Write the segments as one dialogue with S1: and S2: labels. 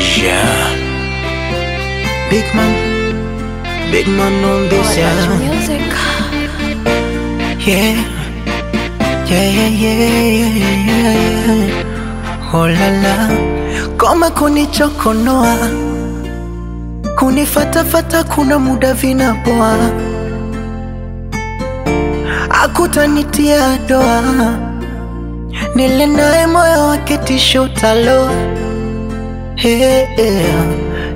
S1: Yeah. Big man on this, yeah.
S2: Music.
S1: Yeah. Yeah. Oh la la. Koma kunichokonoa, kunifatafata kuna muda vinapoa, akutanitia doa, nile nae moyo wake tisho talo. Hey,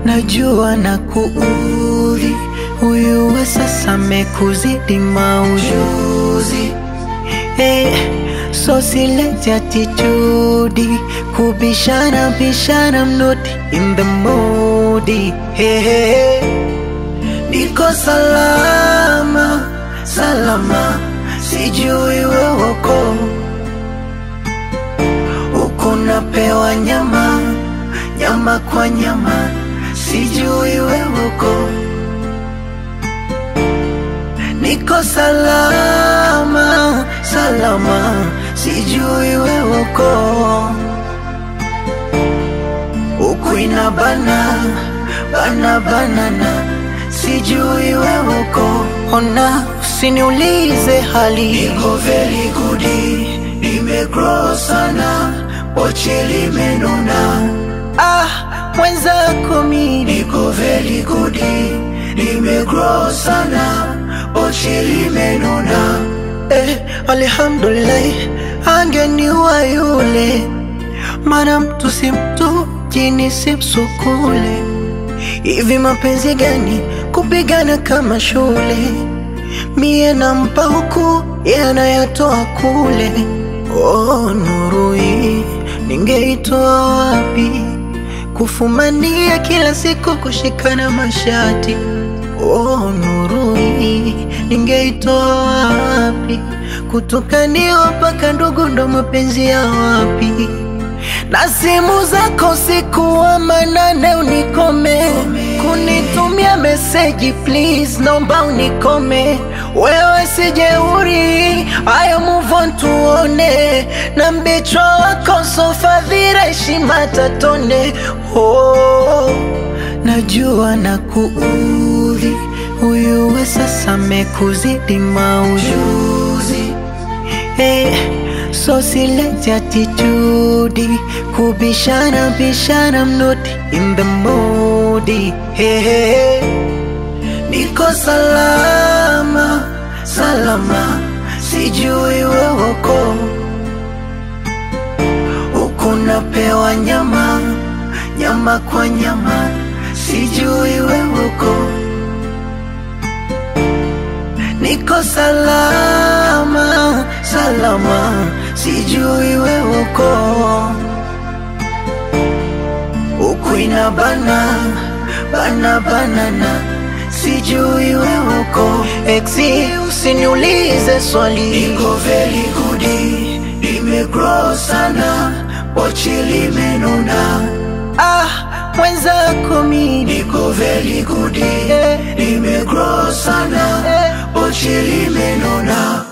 S1: najua na kuudhi, huyu wa sasa mekuzidi maujuzi. Hey, so silete attitude, kubishana bishana, I'm not in the mood. Hey, niko salama, salama, sijui wewe uko. Uko napewa nyama, nyama kwa nyama, sijui wewe uko. Niko salama, salama, sijui wewe uko. Uko inabana, bana banana, sijui wewe uko. Ona usiniulize hali, niko very good, nimegrow sana, pochi limenona. Mwenzako mimi niko very good, nimegrow sana, pochi limenona. Alhamdulillah, angeniua yule, mana mtu si mtu, jini si msukule. Hivi mapenzi gani kupigana kama shule? Mie nampa huku, yeye anayatoa kule. Oh, nuru hii ningeitoa wapi? Kufumania kila siku kushikana mashati. Oh, nuru hii ningeitoa wapi? Kutukaniwa paka ndugu ndo mapenzi ya wapi? Na simu zako siku wa manane unikome, kunitumia meseji please naomba unikome. Wewe sijeuri, ayo move on tuone, na mbichwa wako sofadhira heshima tatone. Oh, najua na kuudhi, huyu we sasa mekuzidi maujuzi. Hey, so silete attitude, kubishana bishana, I'm not in the mood. Hey, niko salama, salama, sijui wewe uko. Uko napewa nyama, nyama kwa nyama, sijui wewe uko. Niko salama, salama, sijui wewe uko. Uko inabana, bana banana, sijui wewe uko. Exi usiniulize swali, niko very good, nimegrow sana, pochi limenona. Mwenzako mimi niko very good, nimegrow sana, pochi limenona.